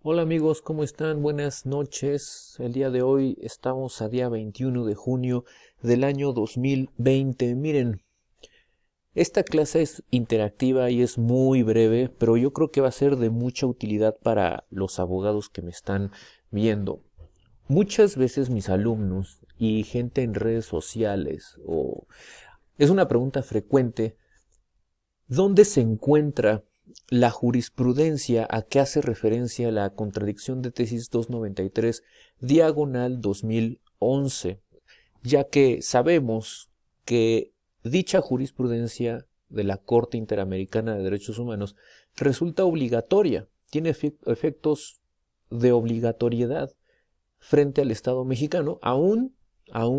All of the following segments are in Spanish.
Hola amigos, ¿cómo están? Buenas noches. El día de hoy estamos a día 21 de junio del año 2020. Miren, esta clase es interactiva y es muy breve, pero yo creo que va a ser de mucha utilidad para los abogados que me están viendo. Muchas veces mis alumnos y gente en redes sociales es una pregunta frecuente. ¿Dónde se encuentra la jurisprudencia a que hace referencia la contradicción de tesis 293 diagonal 2011? Ya que sabemos que dicha jurisprudencia de la Corte Interamericana de Derechos Humanos resulta obligatoria, tiene efectos de obligatoriedad frente al Estado mexicano, aun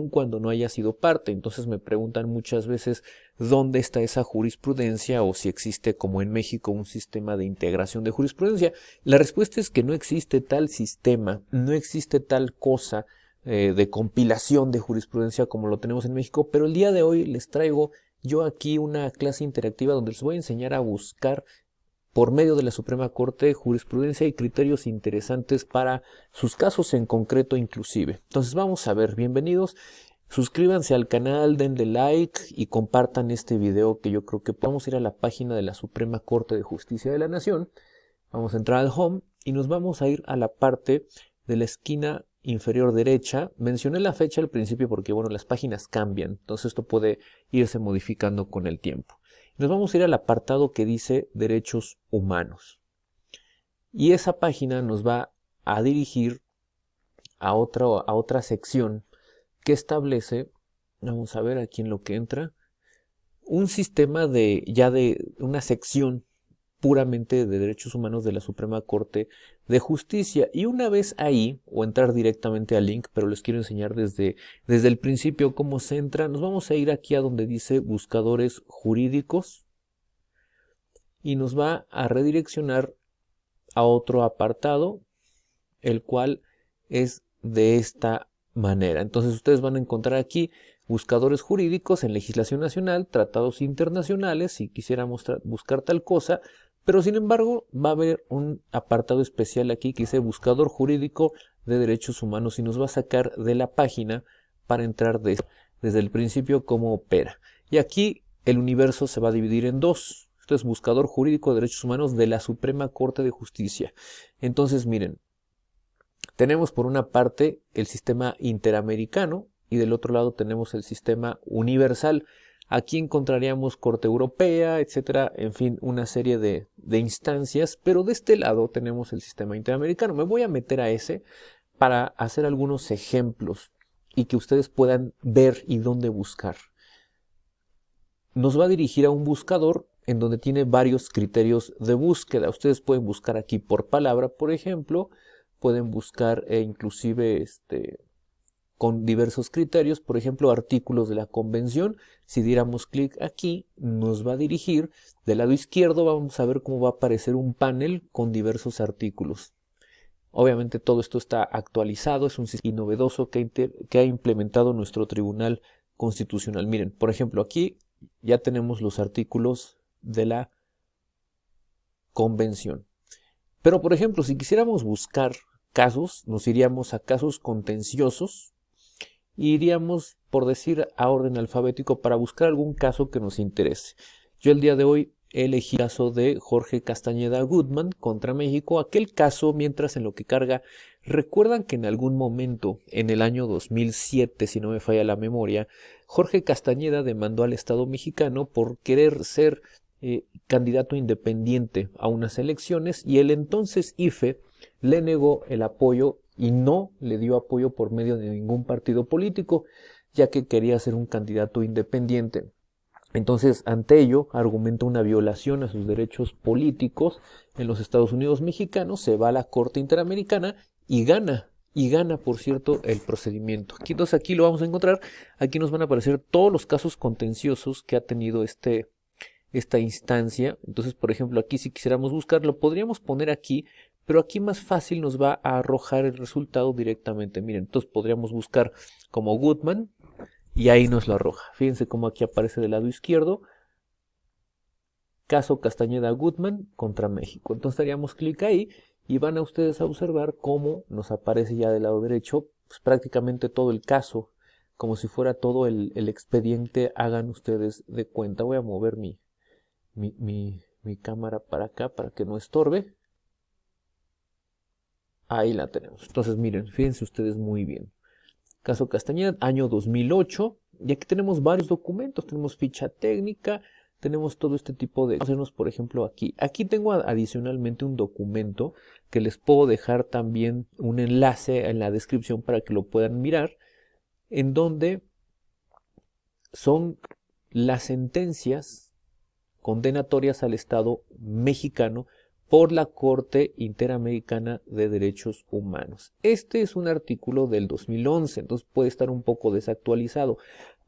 cuando no haya sido parte. Entonces me preguntan muchas veces dónde está esa jurisprudencia o si existe como en México un sistema de integración de jurisprudencia. La respuesta es que no existe tal sistema, no existe tal cosa de compilación de jurisprudencia como lo tenemos en México, pero el día de hoy les traigo yo aquí una clase interactiva donde les voy a enseñar a buscar por medio de la Suprema Corte jurisprudencia y criterios interesantes para sus casos en concreto inclusive. Entonces vamos a ver, bienvenidos, suscríbanse al canal, denle like y compartan este video que yo creo que podemos ir a la página de la Suprema Corte de Justicia de la Nación. Vamos a entrar al home y nos vamos a ir a la parte de la esquina inferior derecha. Mencioné la fecha al principio porque bueno, las páginas cambian, entonces esto puede irse modificando con el tiempo. Nos vamos a ir al apartado que dice Derechos Humanos. Y esa página nos va a dirigir a otra sección que establece, vamos a ver aquí en lo que entra, un sistema de una sección puramente de derechos humanos de la Suprema Corte de Justicia. Y una vez ahí, o entrar directamente al link, pero les quiero enseñar desde el principio cómo se entra, nos vamos a ir aquí a donde dice buscadores jurídicos y nos va a redireccionar a otro apartado, el cual es de esta manera. Entonces ustedes van a encontrar aquí buscadores jurídicos en legislación nacional, tratados internacionales, si quisiéramos buscar tal cosa, pero sin embargo va a haber un apartado especial aquí que dice buscador jurídico de derechos humanos y nos va a sacar de la página para entrar desde el principio cómo opera. Y aquí el universo se va a dividir en dos. Esto es buscador jurídico de derechos humanos de la Suprema Corte de Justicia. Entonces miren, tenemos por una parte el sistema interamericano y del otro lado tenemos el sistema universal. Aquí encontraríamos Corte Europea, etcétera, en fin, una serie de instancias, pero de este lado tenemos el sistema interamericano. Me voy a meter a ese para hacer algunos ejemplos y que ustedes puedan ver y dónde buscar. Nos va a dirigir a un buscador en donde tiene varios criterios de búsqueda. Ustedes pueden buscar aquí por palabra, por ejemplo, pueden buscar inclusive con diversos criterios, por ejemplo, artículos de la convención. Si diéramos clic aquí, nos va a dirigir. Del lado izquierdo vamos a ver cómo va a aparecer un panel con diversos artículos. Obviamente todo esto está actualizado, es un sistema novedoso que ha implementado nuestro Tribunal Constitucional. Miren, por ejemplo, aquí ya tenemos los artículos de la convención. Pero, por ejemplo, si quisiéramos buscar casos, nos iríamos a casos contenciosos y iríamos, por decir, a orden alfabético para buscar algún caso que nos interese. Yo el día de hoy elegí el caso de Jorge Castañeda Gutmann contra México. Aquel caso, mientras en lo que carga, recuerdan que en algún momento, en el año 2007, si no me falla la memoria, Jorge Castañeda demandó al Estado mexicano por querer ser candidato independiente a unas elecciones y el entonces IFE le negó el apoyo y no le dio apoyo por medio de ningún partido político, ya que quería ser un candidato independiente. Entonces, ante ello, argumenta una violación a sus derechos políticos en los Estados Unidos mexicanos, se va a la Corte Interamericana y gana, por cierto, el procedimiento. Entonces aquí lo vamos a encontrar, aquí nos van a aparecer todos los casos contenciosos que ha tenido esta instancia. Entonces, por ejemplo, aquí si quisiéramos buscarlo, podríamos poner aquí, pero aquí más fácil nos va a arrojar el resultado directamente. Miren, entonces podríamos buscar como Gutmann y ahí nos lo arroja. Fíjense cómo aquí aparece del lado izquierdo, caso Castañeda Gutmann contra México. Entonces daríamos clic ahí y van a ustedes a observar cómo nos aparece ya del lado derecho pues, prácticamente todo el caso, como si fuera todo el expediente. Hagan ustedes de cuenta. Voy a mover mi cámara para acá para que no estorbe. Ahí la tenemos. Entonces miren, fíjense ustedes muy bien. Caso Castañeda, año 2008. Y aquí tenemos varios documentos. Tenemos ficha técnica, tenemos todo este tipo de... Vamos a irnos, por ejemplo, aquí. Aquí tengo adicionalmente un documento que les puedo dejar también un enlace en la descripción para que lo puedan mirar, en donde son las sentencias condenatorias al Estado mexicano por la Corte Interamericana de Derechos Humanos. Este es un artículo del 2011, entonces puede estar un poco desactualizado.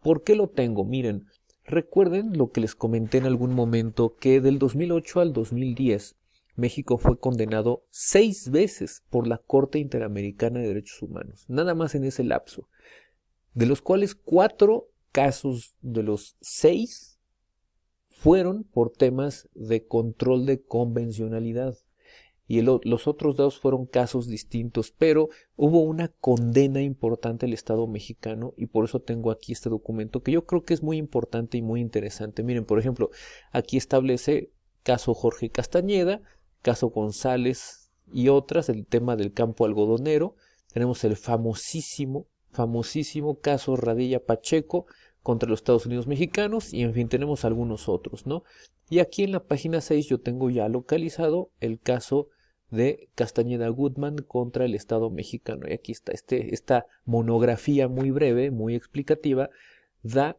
¿Por qué lo tengo? Miren, recuerden lo que les comenté en algún momento, que del 2008 al 2010 México fue condenado 6 veces por la Corte Interamericana de Derechos Humanos, nada más en ese lapso, de los cuales 4 casos de los 6 fueron por temas de control de convencionalidad y los otros 2 fueron casos distintos, pero hubo una condena importante al Estado mexicano y por eso tengo aquí este documento que yo creo que es muy importante y muy interesante. Miren, por ejemplo, aquí establece caso Jorge Castañeda, caso González y otras, el tema del campo algodonero. Tenemos el famosísimo caso Radilla Pacheco contra los Estados Unidos mexicanos y en fin tenemos algunos otros, ¿no? Y aquí en la página 6 yo tengo ya localizado el caso de Castañeda Goodman contra el Estado mexicano. Y aquí está esta monografía muy breve, muy explicativa, da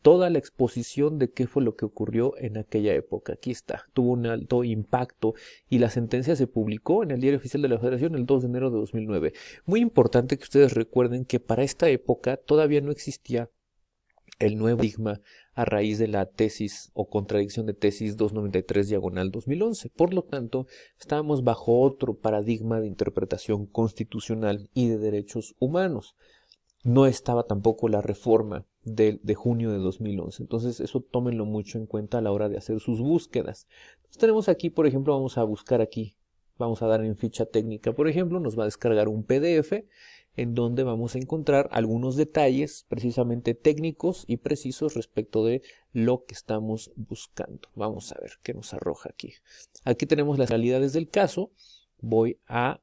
toda la exposición de qué fue lo que ocurrió en aquella época. Aquí está, tuvo un alto impacto y la sentencia se publicó en el Diario Oficial de la Federación el 2 de enero de 2009. Muy importante que ustedes recuerden que para esta época todavía no existía el nuevo paradigma a raíz de la tesis o contradicción de tesis 293/2011. Por lo tanto, estábamos bajo otro paradigma de interpretación constitucional y de derechos humanos. No estaba tampoco la reforma de junio de 2011. Entonces, eso tómenlo mucho en cuenta a la hora de hacer sus búsquedas. Entonces, tenemos aquí, por ejemplo, vamos a buscar aquí, vamos a dar en ficha técnica, por ejemplo, nos va a descargar un PDF en donde vamos a encontrar algunos detalles precisamente técnicos y precisos respecto de lo que estamos buscando. Vamos a ver qué nos arroja aquí. Aquí tenemos las realidades del caso. Voy a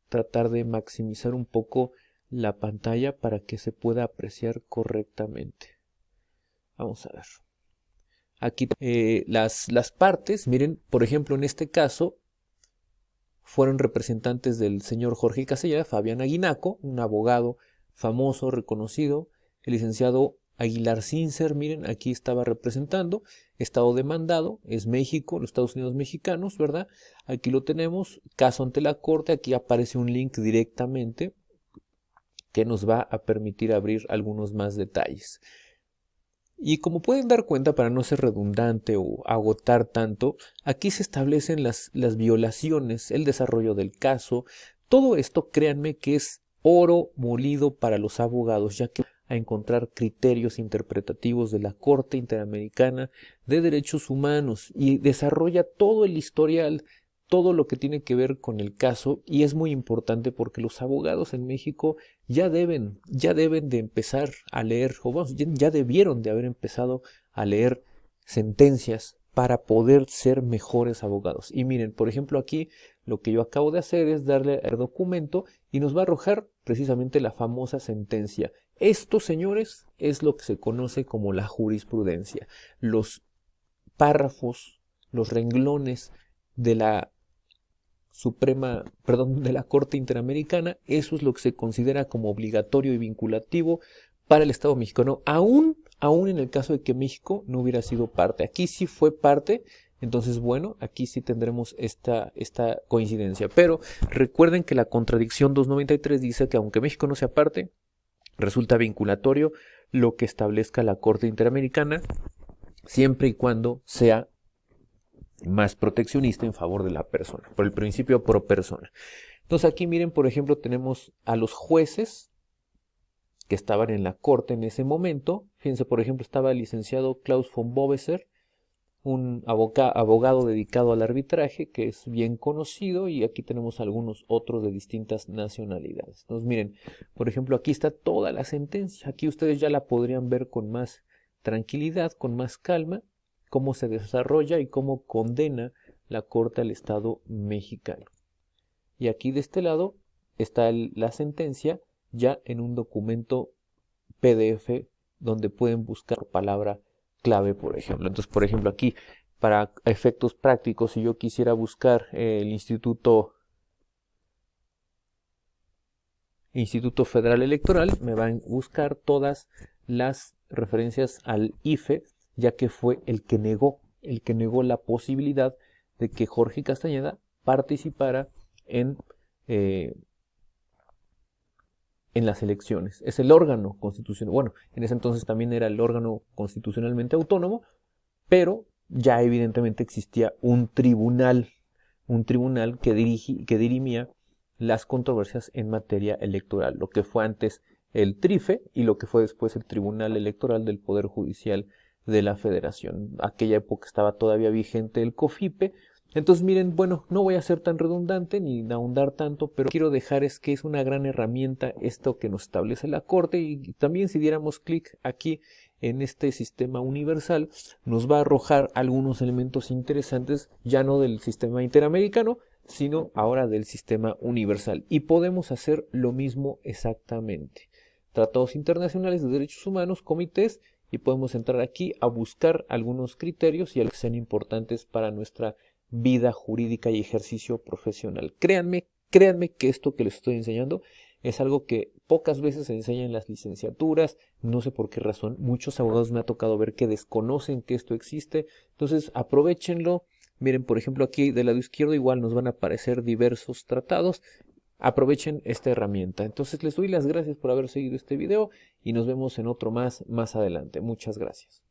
tratar de maximizar un poco la pantalla para que se pueda apreciar correctamente. Vamos a ver. Aquí las partes, miren, por ejemplo, en este caso fueron representantes del señor Jorge Castañeda, Fabián Aguinaco, un abogado famoso, reconocido, el licenciado Aguilar Sincer, miren, aquí estaba representando, estado demandado, es México, los Estados Unidos mexicanos, ¿verdad? Aquí lo tenemos, caso ante la corte, aquí aparece un link directamente que nos va a permitir abrir algunos más detalles. Y como pueden dar cuenta, para no ser redundante o agotar tanto, aquí se establecen las violaciones, el desarrollo del caso. Todo esto, créanme que es oro molido para los abogados, ya que a encontrar criterios interpretativos de la Corte Interamericana de Derechos Humanos y desarrolla todo el historial, todo lo que tiene que ver con el caso, y es muy importante porque los abogados en México ya deben de empezar a leer, o vamos, ya debieron de haber empezado a leer sentencias para poder ser mejores abogados. Y miren, por ejemplo, aquí lo que yo acabo de hacer es darle al documento y nos va a arrojar precisamente la famosa sentencia. Esto, señores, es lo que se conoce como la jurisprudencia. Los párrafos, los renglones de la de la Corte Interamericana, eso es lo que se considera como obligatorio y vinculativo para el Estado mexicano, aún en el caso de que México no hubiera sido parte. Aquí sí fue parte, entonces bueno, aquí sí tendremos esta coincidencia. Pero recuerden que la contradicción 293 dice que aunque México no sea parte, resulta vinculatorio lo que establezca la Corte Interamericana, siempre y cuando sea más proteccionista en favor de la persona, por el principio pro persona. Entonces aquí miren, por ejemplo, tenemos a los jueces que estaban en la corte en ese momento. Fíjense, por ejemplo, estaba el licenciado Klaus von Bobeser, un abogado dedicado al arbitraje que es bien conocido, y aquí tenemos algunos otros de distintas nacionalidades. Entonces miren, por ejemplo, aquí está toda la sentencia. Aquí ustedes ya la podrían ver con más tranquilidad, con más calma, cómo se desarrolla y cómo condena la Corte al Estado mexicano. Y aquí de este lado está la sentencia ya en un documento PDF donde pueden buscar palabra clave, por ejemplo. Entonces, por ejemplo, aquí, para efectos prácticos, si yo quisiera buscar el Instituto Federal Electoral, me van a buscar todas las referencias al IFE, ya que fue el que negó la posibilidad de que Jorge Castañeda participara en las elecciones. Es el órgano constitucional. Bueno, en ese entonces también era el órgano constitucionalmente autónomo, pero ya evidentemente existía un tribunal que dirimía las controversias en materia electoral, lo que fue antes el TRIFE y lo que fue después el Tribunal Electoral del Poder Judicial de la Federación. Aquella época estaba todavía vigente el COFIPE. Entonces miren, bueno, no voy a ser tan redundante ni ahondar tanto, pero quiero dejar es que es una gran herramienta esto que nos establece la Corte, y también si diéramos clic aquí en este sistema universal, nos va a arrojar algunos elementos interesantes, ya no del sistema interamericano, sino ahora del sistema universal. Y podemos hacer lo mismo exactamente. Tratados internacionales de derechos humanos, comités, y podemos entrar aquí a buscar algunos criterios y algo que sean importantes para nuestra vida jurídica y ejercicio profesional. Créanme que esto que les estoy enseñando es algo que pocas veces se enseña en las licenciaturas. No sé por qué razón. Muchos abogados me ha tocado ver que desconocen que esto existe. Entonces aprovéchenlo. Miren, por ejemplo, aquí del lado izquierdo igual nos van a aparecer diversos tratados. Aprovechen esta herramienta. Entonces les doy las gracias por haber seguido este video y nos vemos en otro más adelante. Muchas gracias.